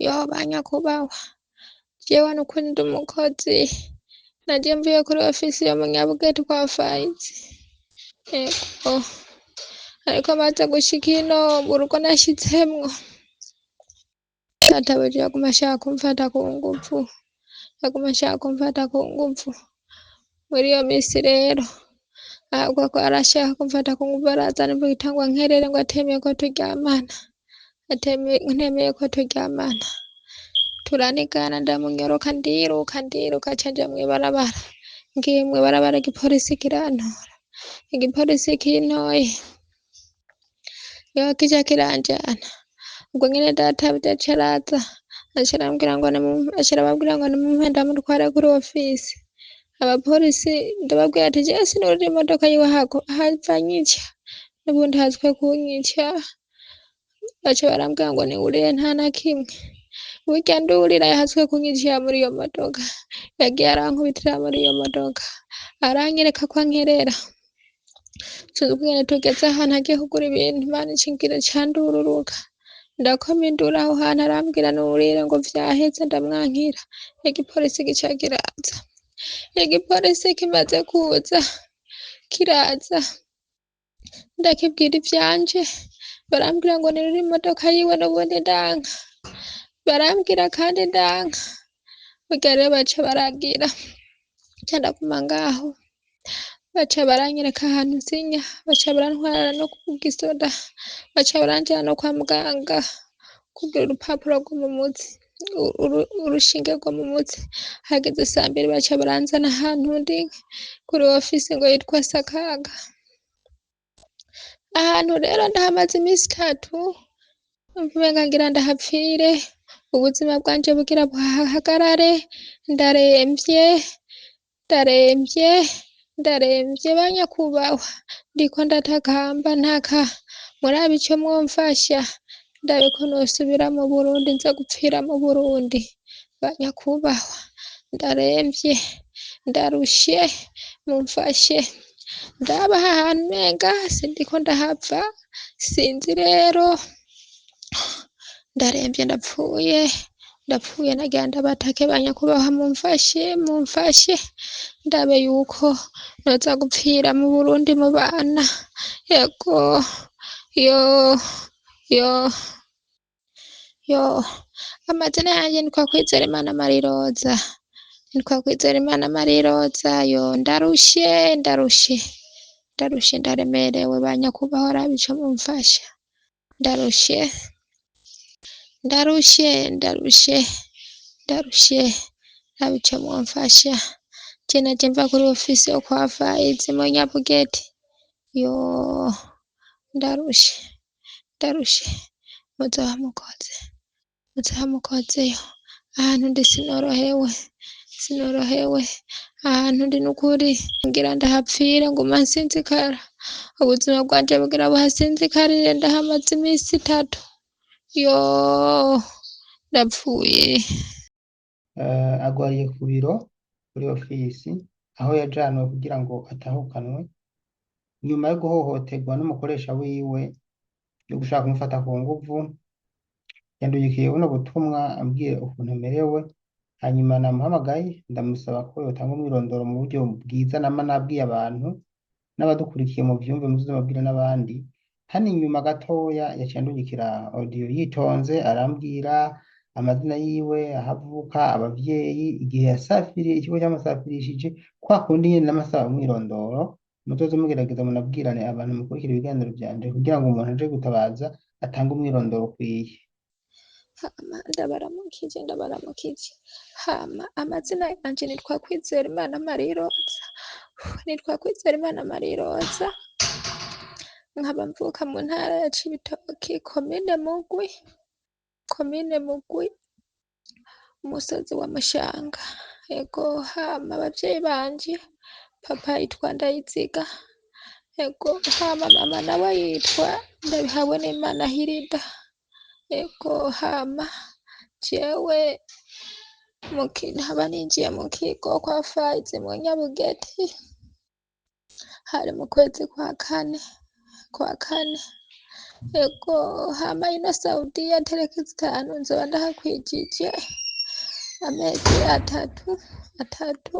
Yo banyakubahwa, jewe n'ukuri ndi umukozi, naje mvuye kuri ofisi yo mu Nyabugete kwa Fayizi, ego ariko maze gushika ino urugo nashitsemwo, databuja yaguma ashaka kumfata ku nguvu, muri iyo misi rero ahubwo ko arashaka kumfata ku nguvu arazana imbugita ngo ankerere ngo atemeye ko turyamana, turanigana ndamunyoroka ndiruka canja mw'ibarabara, ngiye mw'ibarabara igipolisi kirantora, igipolisi kintoye kija kiranjana, ubwo nyene databuja aca araza aca arababwira ngo nimumpe ndamutware kuri ofisi, abapolisi ndababwira ati jewe sinurira imodoka yiwe hava anyica, n'ubundi hazwe kunyica, baca barambwira ngo niwurire nta na kimwe, burya ndurira yahazwe kunyicira muri iyo modoka, yagiye arankubitira muri iyo modoka, aranyereka ko ankerera, tugeze ahantu agiye kugura ibintu Imana icingira candururuka, ndakoma induru aho hantu arambwira nurire ngo vyaheze ndamwankira, igipolisi gica kiraza, igipolisi kimaze kuza kiraza ndakibwira ivyanje, barambwira ngo nurire imodoka yiwe n'ubundi ndanka, barambwira kandi ndanka, burya rero baca baragira ca ndaguma ngaho, baca baranyereka ahantu nsinya, baca barantwara no ku gisoda, baca baranjana no kwa muganga kugira urupapuro rwo mu mutsi, urushinge rwo mu mutsi, hageze sambiri baca baranzana ahantu ndi kuri ofisi ngo yitwa Sakaga, ahantu rero ndahamaze imisi 3, umenga ngira ndahapfire, ubuzima bwanje bugira buhagarare, ndaremvye banyakubahwa, ndiko ndatakamba ntaka murabe ico mwomfasha, ndabe ko nosubira mu Burundi nza gupfira mu Burundi, banyakubahwa ndaremvye, ndarushe mumfashe, ndaba aha hantu umenga sindiko ndahava, sinzi rero, ndaremvye ndapfuye nagira ndabatake banyakubahwa mumfashe, ndabe yuko noza gupfira mu Burundi mu bana, ego amazina yanje nitwa Kwizerimana Marie Roza, ndarushe ndaremerewe banyakubahwa rabe ico mumfasha, ndarushe rabe ico mwomfasha, je naje mva kuri ofisi yo kwa Fayizi mu Nyabugete, ndarushe muzoba mukozeyo, ahantu ndi sinorohewe, ahantu ndi n'ukuri ngira ndahapfire nguma nsinzikara, ubuzima bwanje bugira buhasinzikarire, ndahamaze imisi 3, ndapfuye. Agwariye ku biro kuri ofisi aho yajanwe kugira ngo atahukanwe nyuma yo guhohoterwa n'umukoresha wiwe yo gushaka kumufata ku nguvu, yandukiye buno butumwa ambwiye ukuntu merewe, hanyuma namuhamagaye ndamusaba ko yotanga umwirondoro mu buryo bwiza nama nabwiye abantu n'abadukurikiye mu vyumve muzobabwira n'abandi, hano inyuma gatoya yaciye andungikira audio yitonze arambwira amazina yiwe, ahavuka, abavyeyi, igihe yasafiriye, ikigo cyamusafirishije, kwa kundi nyene n'amasaba umwirondoro, muzoze mugerageza munabwirane abantu mukurikira ibiganiro vyanje kugira ngo umuntu aje gutabaza atange umwirondoro ukwiye. Hama ndabaramukije, hama amazina yanje nitwa Kwizerimana Marie Roza, nkaba mvuka mu ntara ya Cibitoke, komine Mugwi, umusozi wa Mushanga, ego hama abavyeyi banje papa yitwa Ndayiziga, ego hama mama nawe yitwa Ndabihabonimana Hilda, ego hama jewe nkaba ninjiye mu kigo kwa Fayizi mu Nyabugete, hari mu kwezi kwa kane ego hama ino Saudiya tariki zitanu nzoba ndahakwijije amezi atatu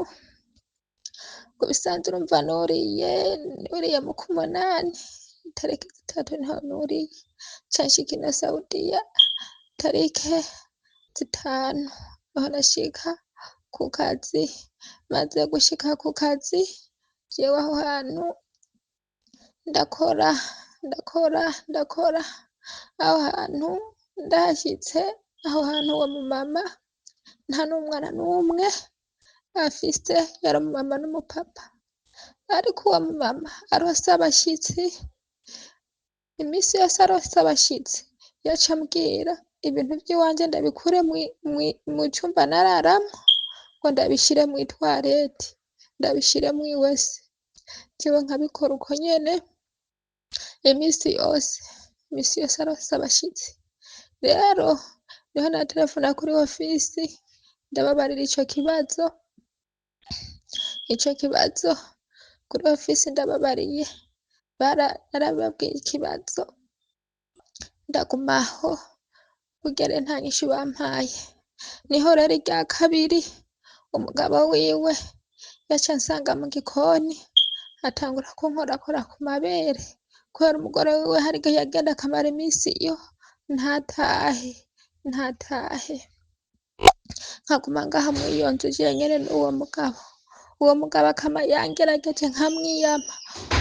ku bisanzwe urumva nuriye mu kumunani tariki zitatu niho nuriye ca nshika ino Saudiya tariki zitanu niho nashika ku kazi, maze gushika ku kazi jewe aho hantu ndakora aho hantu ndahashitse, aho hantu uwo mumama nta n'umwana n'umwe afise, yari umumama n'umupapa, ariko uwo mumama aronse abashitsi, imisi yose aronse abashitsi yaca ambwira ibintu vy'iwanje ndabikure mu cumba nararamwo ngo ndabishire mw'itwareti, ndabishire mw'iwese, jewe nkabikora uko nyene imisi yose aronse abashitsi. Rero niho naterefona kuri ofisi ndababarira ico kibazo kuri ofisi ndababariye, narababwiye ikibazo ndagumaho kugera nta nyishu bampaye. Niho rero irya kabiri umugabo wiwe yaca ansanga mu gikoni atangura kunkorakora ku mabere, kubera umugore wiwe hari igihe yagenda akamara imisi iyo ntatahe, nkaguma ngaha mw'iyo nzu jenyene n'uwo mugabo, uwo mugabo akama yangerageje nkamwiyama.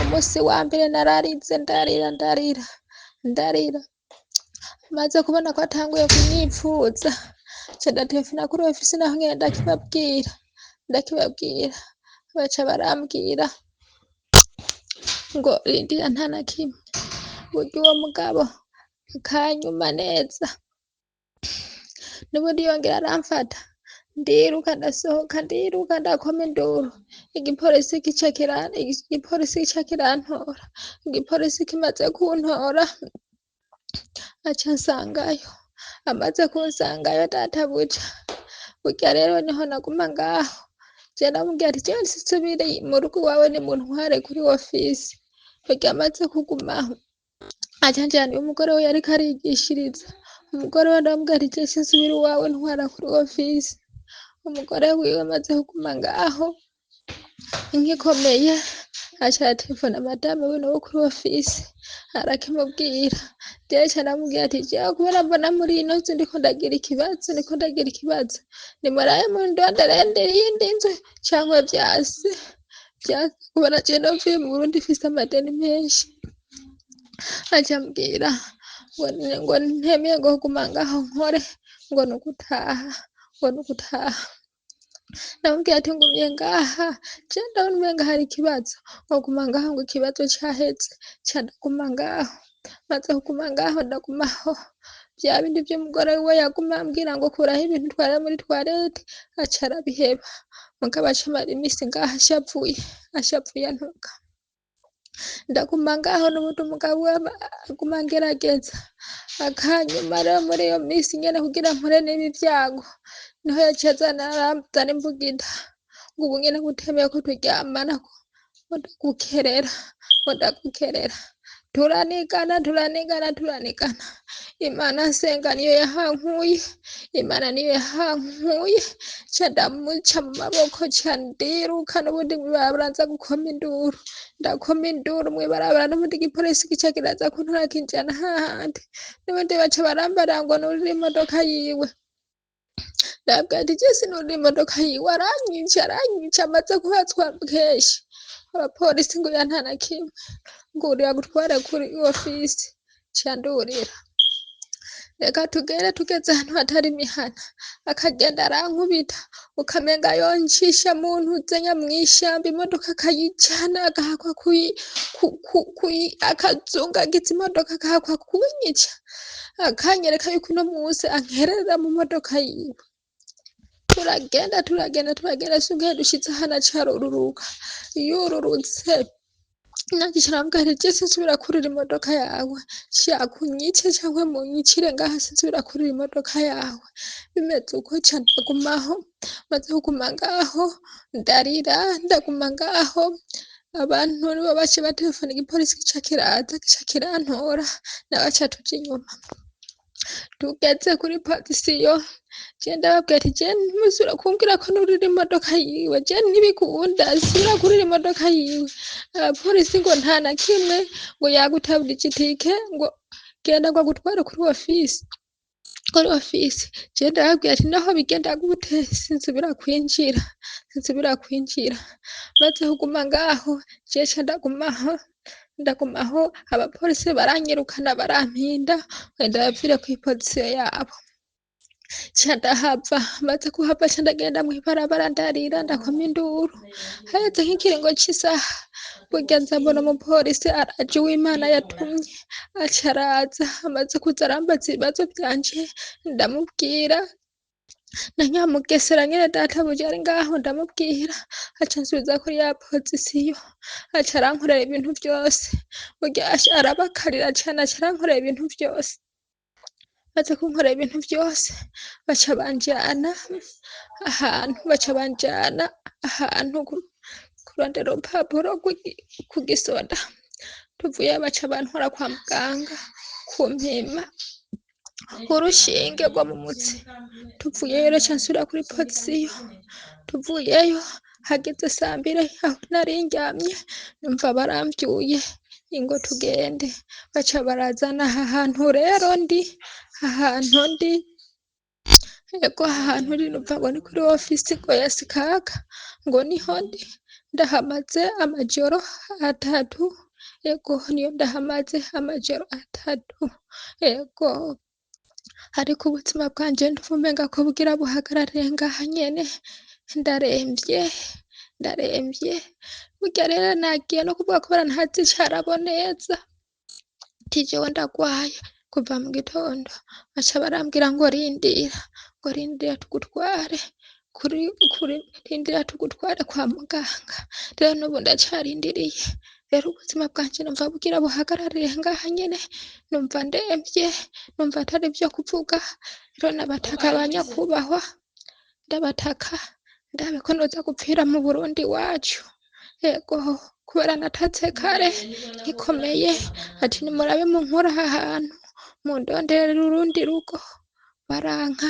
Umusi wa mbere nararize ndarira, maze kubona ko atanguye kunyipfuza ca ndaterefona kuri ofisi naho nyene ndakibabwira, baca barambwira ngo rindira nta na kimwe, burya uwo mugabo akanyuma neza n'ubundi yongera aramfata, ndiruka ndasohoka, ndakoma induru, igipolisi gica kirantora, igipolisi kimaze kuntora aca ansangayo, amaze kunsangayo databuja, burya rero niho naguma ngaho, je namubwiye ati jewe sinsubire mu rugo iwawe nimuntware kuri ofisi, burya amaze kugumaho aca anjana iyo umugore we yariko arigishiriza, umugore we ndamubwira ati je sinsubira iwawe ntwara kuri ofisi, umugore wiwe amaze kuguma ngaho nkikomeye aca araterefona madame wiwe wo kuri ofisi arakimubwira, jewe ca ndamubwira ati jewe kubera mbona muri ino nzu ndiko ndagira ikibazo, nimurabe mundonderere iyindi nzu cankwe vyase kubera je novuye mu Burundi mfise amadeni menshi. Aca ambwira ngo ntemeye ngo kuguma ngaho nkore ngo nugutaha. Ndamubwira ati ngumye ngaha je ndabona umenga hari ikibazo, nkoguma ngaho ngo ikibazo caheze, ca ndaguma ngaho, maze kuguma ngaho ndagumaho vya bindi vy'umugore wiwe yaguma ambwira ngo kuraho ibintu utware muri twarete, aca arabiheba, mugabo aca amara imisi ngaho ashavuye antuka, ndaguma ngaho n'ubundi umugabo wiwe aguma angerageza, akanyuma rero muri iyo misi nyene kugira mpure n'ibi vyago, niho yaciye azana imbugita ngo ubu nyene ngutemeye ko turyamana ngo ndagukerera, turanigana, Imana nsenga niyo yahankuye, ca ndamuca mu maboko ca ndiruka n'ubundi mw'ibarabara nza gukoma induru, ndakoma induru mw'ibarabara n'ubundi igipolisi gica kiraza kuntora kinjana hahandi, n'ubundi baca barambara ngo nurire imodoka yiwe, ndababwira ati je sinurira imodoka yiwe, aranyica amaze kuhatswa kenshi, abapolisi ngo oya nta na kimwe, ngo urira gutware kuri ofisi, ca ndurira, reka tugere tugeze ahantu hatari imihana, akagenda arankubita ukamenga yoncisha mu ntuzenya mw'ishamba, imodoka akayicana agahakwa akazungagiza imodoka agahakwa kunyica, akanyereka yuko uno musi ankerera mu modoka yiwe, turagenda sugaye dushitse ahantu aca arururuka, yururutse naje ca ndamubwira ati je sinsubira kurira imodoka yawe, shaka unyice cankwe munyicire ngaha sinsubira kurira imodoka yawe, bimeze uko ca ndagumaho, maze kuguma ngaho ndarira, ndaguma ngaho abantu nibo baciye batelefona igipolisi gica kiraza gica kirantora nabaca tuja inyuma tugeze kuri patisiyo je ndababwira ati je ntimusubira kumbwira ko nurira imodoka yiwe je ntibikunda subira kurira imodoka yiwe abapolisi ngo nta na kimwe ngo yagutabulije itike ngo genda ngo agutware kuri ofisi je ndababwira ati naho bigenda gute sinsubira kwinjira maze kuguma ngaho je ca ndagumaho abapolisi baranyirukana barampinda wenda bapfire kw'ipozisiyo yabo ca ndahava maze kuhava ca ndagenda mw'ibarabara ndarira ndakoma induru haheze nk'ikiringo c'isaha burya nza mbona umupolisi araje uw'Imana yatumye aca araza amaze kuza arambaza ibibazo vyanje ndamubwira na Nyamugesera nyene databuja ari ngaho ndamubwira aca ansubiza kuri ya pozisiyo aca arankorera ibintu vyose burya arabakarira cane aca arankorera ibintu vyose maze kunkorera ibintu vyose baca banjana ahantu kurondera urupapuro ku gisoda tuvuye baca bantwara kwa muganga kumpima urushinge rwo mu mutsi tuvuyeyo rero ca nsubira kuri pozisiyo tuvuyeyo hageze sambire aho nari ndyamye numva baramvyuye ingo tugende baca barazana aha hantu rero ndi ego ahantu uri numva ngo ni kuri ofisi ngo ya Sikaka ngo niho ndi ndahamaze amajoro atatu ego niyo ndahamaze amajoro atatu ego ariko ubuzima bwanje ndumva umenga ko bugira buhagarare ngaha nyene ndaremvye burya rero nagiye no kuvuga ko ntazicarabo neza ati jewe ndagwaye kuva mu gitondo baca barambwira ngo rindira tugutware rindira tugutware kwa muganga rero n'ubu ndacarindiriye rero ubuzima bwanje numva bugira buhagararire ngaha nyene numva ndemvye numva atari vyo kuvuga rero nabataka abanyakubahwa ndabataka ndabe ko noza gupfira mu Burundi wacu ego kubera natatse kare nkikomeye ati nimurabe munkura aha hantu mundonderera urundi rugo baranka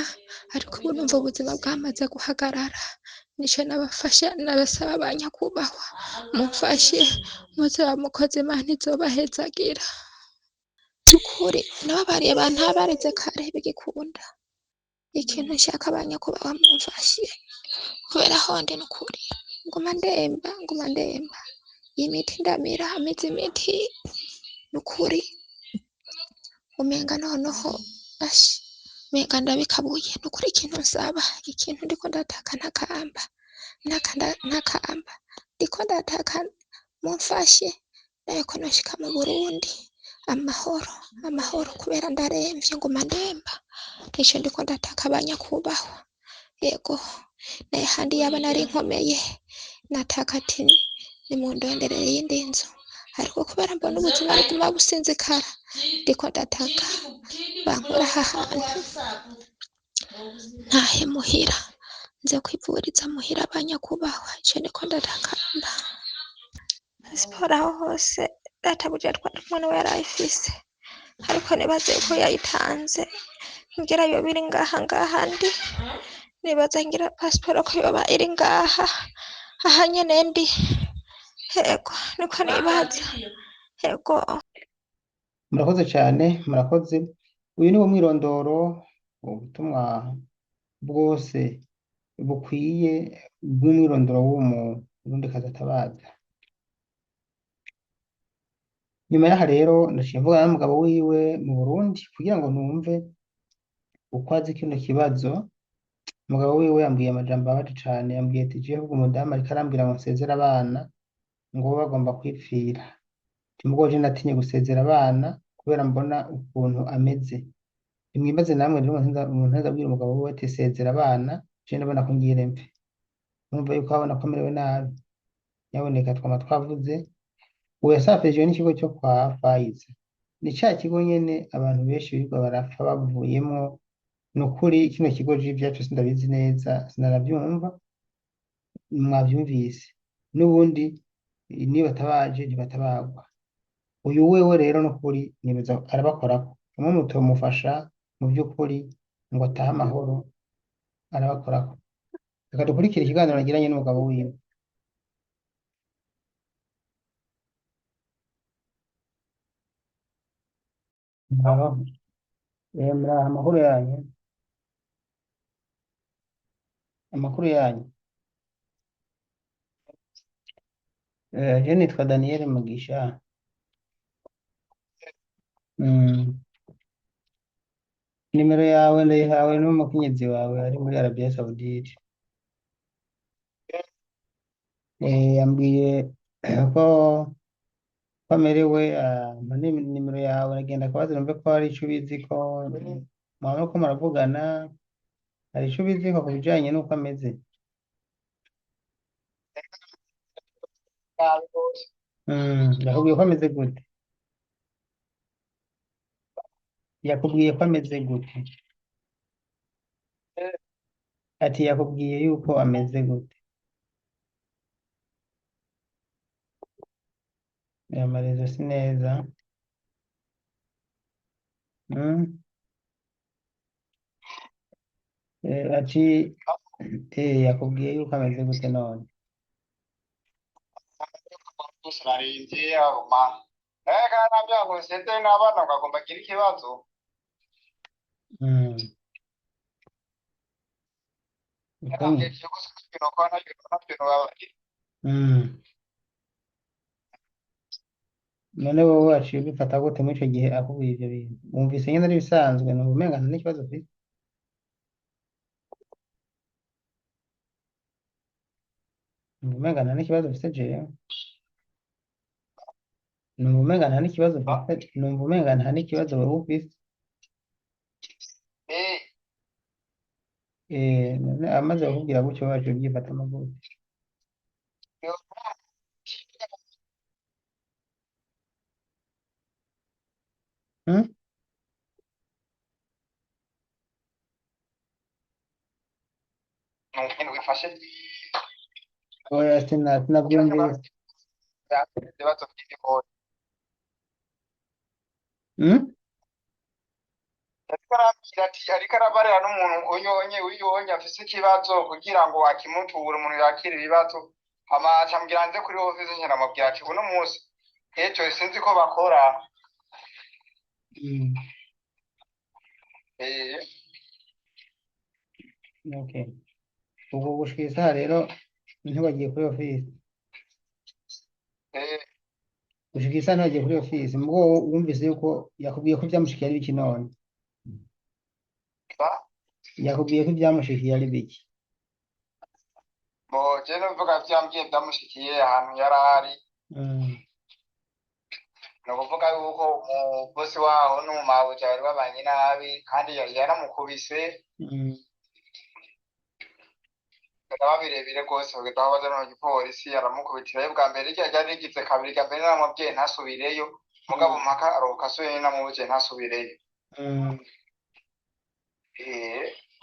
ariko ubu numva ubuzima bwamaze guhagarara nico nabasaba abanyakubahwa mumfashe muzaba mukoze Imana izobahezagira ukuri nababariye bantabareze kare bigikunda ikintu nshaka abanyakubahwa mumfashe kubera honde n'ukuri nguma ndemba imiti ndamira ameze imiti n'ukuri umenga noneho umenga ndabikabuye n'ukuri ikintu nsaba ikintu ndiko ndataka ntakamba ndiko ndataka mumfashe nayo ko noshika mu Burundi amahoro kubera ndaremvye nguma ndemba nico ndiko ndataka abanyakubahwa yego naye handi yaba nari nkomeye nataka ati nimundonderere iyindi nzu ariko kubera mbona ubuzima buguma businzikara ndiko ndataka bankura aha hantu ntahe muhira nze kwivuriza muhira abanyakubahwa ico ndiko ndatakamba siporo aho hose databuja twari kumwe we yarayifise ariko nibaze ko yayitanze ngira yo biri ngaha ndi nibaza ngira pasiporo ko yoba iri ngaha aha nyene ndi ego niko nibaza ego murakoze cyane murakoze uyu ni wo mwirondoro ubutumwa bwose bukwiye bw'umwirondoro w'umurundikazi atabaza nyuma y'aha rero ndaciye mvugana n'umugabo wiwe mu Burundi kugira ngo numve uko azi kino kibazo umugabo wiwe yambwiye amajambo abaje cane yambwiye ati jewe ahubwo umudamu ariko arambwira ngo nsezere abana ngo bo bagomba kwipfira timubwo je natinye gusezera abana kubera mbona ukuntu ameze nimwibaze namwe rero umuntu azabwira umugabo wiwe ati sezera abana je ndabona ko ngire mve numva yuko abona ko amerewe nabi nyaboneka twama twavuze ubu yasafejwe n'ikigo cyo kwa Pfizer ni ca kigo nyene abantu benshi birirwa barapfa bavuyemwo nukuri kino kigo vyacu sindabizi neza sinaravyumva mwavyumvise n'ubundi niyo batabaje ntibatabagwa. Uyu wewe rero n'ukuri nibaza arabakorako, umwe mutomufasha mu by'ukuri ngo atahe amahoro, arabakorako. Reka dukurikire ikiganiro nagiranye n'umugabo wiwe. Muraho, muraho, amakuru yanyu, amakuru yanyu. Je nitwa Daniel Mugisha. Mm. Nimero yawe ndayihawe n'umukenyezi wawe ari muri Arabia Saudite. Yambwiye ko amerewe, nimero yawe nagenda kubaza numve ko hari ico ubizi ko mwaba ko muravugana, hari ico ubizi ko ku bijanye n'uko ameze. Yakubwiye ko ameze gute? Yakubwiye ko ameze gute? Ati yakubwiye yuko ameze gute? Amarezo si neza. Mm. Ati yakubwiye yuko ameze gute none? Sinarinzi ma kandi nabyo ngo sete n'abana bagomba kugira ikibazo. None wowe waciye ubifata gute muri icyo gihe akubwiye ibyo bintu? Wumvise nyine ari bisanzwe, numva umenga nta n'ikibazo ufite? Numva umenga nta n'ikibazo ufite jewe? Numva umenga nta n'ikibazo ufite? Numva umenga nta n'ikibazo wowe ufite? None amaze kukubwira gutyo waciye ubyifatamo gute? Hmm? Wifashe Oya sinabyumvise. ibibazo by'igikoni. Hmm? Ariko arambwira ati ariko arabarira n'umuntu uyonye afise ikibazo kugira ngo akimuture umuntu yakira ibibazo, hama acambwira nze kuri office njye namubwira ati uno munsi ejo sinzi ko bakora. Okay. Ubwo gushika isaha rero ntiwagiye kuri office? Gushika isaha ntiwagiye kuri office, mubwo wumvise yuko yakubwiye ko ibyamushikiye ari biki none? Yakubwiye ko ibyamushikiye ari biki? Je numvaga vyambwiye byamushikiye ahantu yari ari. Ni ukuvuga yuko umugozi waho n'umumabuja bari babanye nabi kandi yaramukubise. Bikaba birebire rwose bagahita babaza no gipolisi aramukubitira bwa mbere rya ryari rigize kabiri, bwa mbere namubwiye ntasubireyo, mugabo mpaka aruhuka asubiye namubuje ntasubireyo.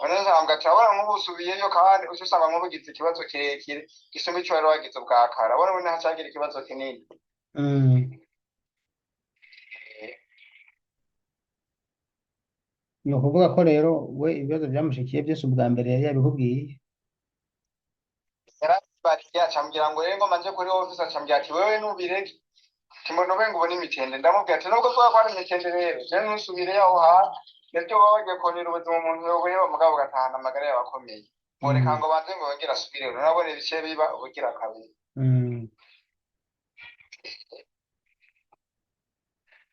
None nsanga ati abona nk'ubusubiyeyo kandi uca usanga nk'ubugize ikibazo kirekire gisumba ico wari wagize ubwa kare, abona ubu ntacagira ikibazo kinini. Ni ukuvuga ko rero we ibibazo byamushikiye byose ubwa mbere yari yabikubwiye? Yarabariye acambwira ngo rero ngo manje kuri office, acambwira ati wewe nubireke kimbona ubenga ubona imitende. Ndamubwira ati nubwo twa kwari imitende rero je ntusubireyo aho hantu, nibyo baba bagiye konera ubuzima umuntu yobuyeho mugabo ugatahana amagara y'abakomeye. Boreka ngo banze ngo yongere asubireyo, nabone ibice biba ubugira kabiri.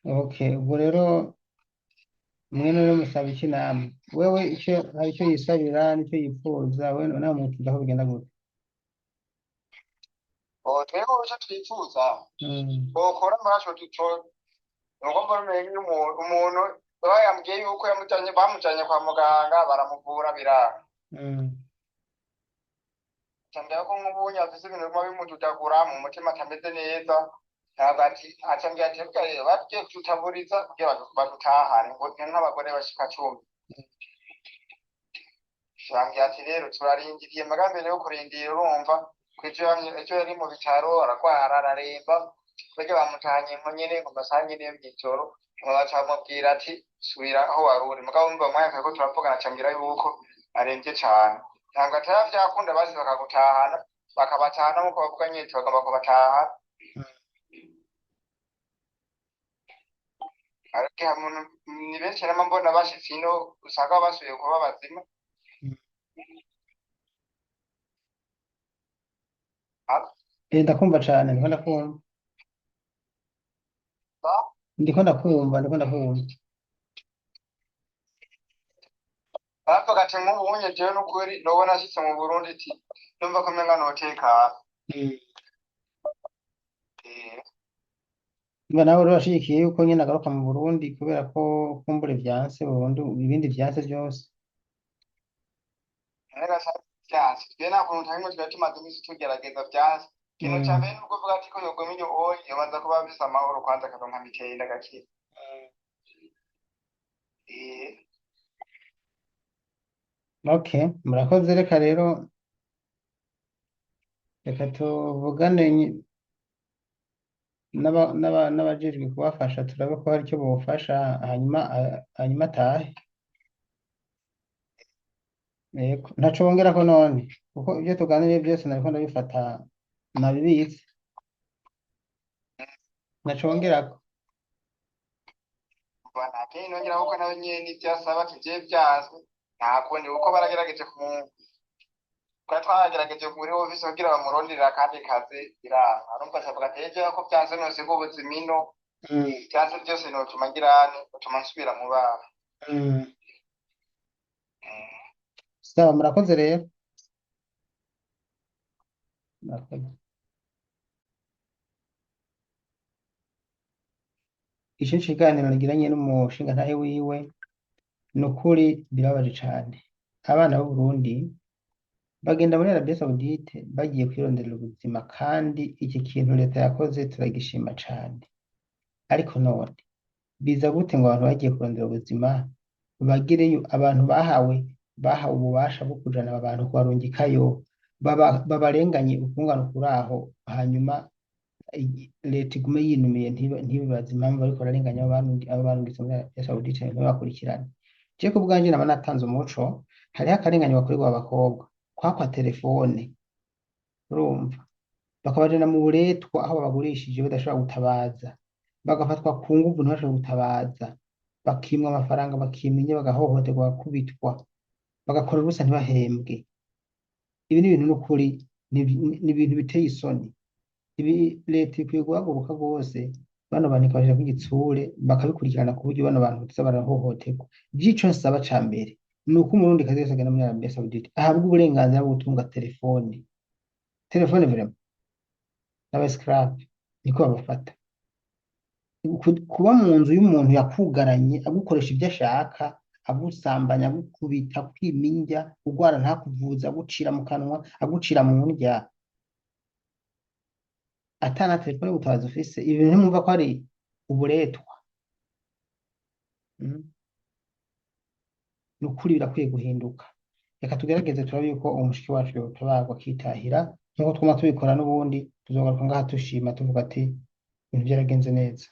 Okay, ubwo rero mwene rero musaba iki namwe? Wewe icyo hari icyo yisabira n'icyo yifuza, we nawe mutuzaho bigenda gute? Twebwe icyo twifuza bokora muraco tuco nuko mbona umenye umuntu yambwiye yuko bamujanye kwa muganga baramuvura biranga. Acambwira ko nk'ubunye afise ibintu bimwe bimududagura mu mutima atameze neza. Acambwira ati reka rero bagiye kututaburiza kugira badutahane ngo nk'abagore bashika 10. Acambwira ati rero turarindiriye, magambo yo kurindira urumva ejo yari mu bitaro aragwara araremba burya bamutanye nko nyene mu masaha nyene yo mw'ijoro baca bamubwira ati subira aho wari uri mugabo umva umwanya kariko turavugana acambwira yuko aremvye cane ntabwo atari vyakunda basi bakagutahana bakabatahana nkuko bavuga nyene bagomba kubataha ariko ni benshi nama mbona bashitse ino usanga basubiye kuba bazima ndakumva cane ndiko ndakumva aravuga ati nk'ubu unye jewe n'ukuri nobona ashitse mu Burundi iti numva ko umenga notekana Mba nawe rero washigikiye yuko nyene agaruka mu Burundi kubera ko kumbura vyanse burundu ibindi vyanse vyose nega vyanse twe nta kuntu ntamwe twari tumaze imisi tugerageza vyanse ikintu ca mbere nuko uvuga ati ko yoguma iyo oye yobanza kuba afise amahoro kwanza akaronka mikenda gakira okay murakoze reka rero reka tuvugane n'abajejwe kubafasha turabe ko hari icyo bofasha hanyuma atahe yego ntaco bongerako none kuko ivyo tuganiriye byose nariko ndabifata nabibitse ntaco bongerako ntakindi nongeraho ko nawe nyene ivyasaba tuvye vyazwe nta kundi kuko baragerageje twari twagerageje muri ofisi kugira bamuronderera akandi kazi biranga arumva acavuga ati ejo ko vyanse nosiga ubuzima ino vyanse vyose notuma ngirane notuma nsubira mu bana sawa murakoze rero murakoze ico kiganiro nagiranye n'umushingantahe wiwe ni ukuri birababaje cane abana b'u Burundi bagenda muri Arabie Saoudite bagiye kwironderera ubuzima kandi iki kintu leta yakoze turagishima cane ariko none biza gute ngo abantu bagiye kurondera ubuzima bagireyo abantu bahawe ububasha bwo kujana abantu kubarungikayo babarenganye ukungana kuraho hanyuma leta igume yinumiye ntibibaza impamvu bariko bararenganya abo barungitse muri Arabie Saoudite ntibakurikirane je ku bwanje naba natanze umuco hariho akarengane bakorerwa abakobwa kwakwa telefone urumva bakabajana mu buretwa aho babagurishije badashobora gutabaza bagafatwa ku nguvu ntibashobora gutabaza bakimwa amafaranga bakimenya bagahohoterwa bakubitwa bagakora ubusa ntibahembwe ibi ni ibintu n'ukuri ni ibintu biteye isoni ibi leta ikwiye guhaguruka rwose bano bantu ikabashira kw'igitsure bakabikurikirana ku buryo bano bantu bataza barahohoterwa ico nsaba ca mbere ni uko umurundi kazi wese agenda muri Arabie Saoudite ahabwa uburenganzira bwo gutunga telefone vraiment n'abascrap niko babafata kuba mu nzu y'umuntu yakugaranye agukoresha ibyo ashaka agusambanya agukubita kwiminja ugwara ntakuvuza agucira mu kanwa agucira mu ndya atana telefone gutabaza ufise ibintu ntimwumva ko ari uburetwa nukuri birakwiye guhinduka reka tugerageze turabe yuko umushiki wacu yotabagwa akitahira nkuko twuma tubikora n'ubundi tuzogaruka ngaha tushima tuvuga ati ibintu byaragenze neza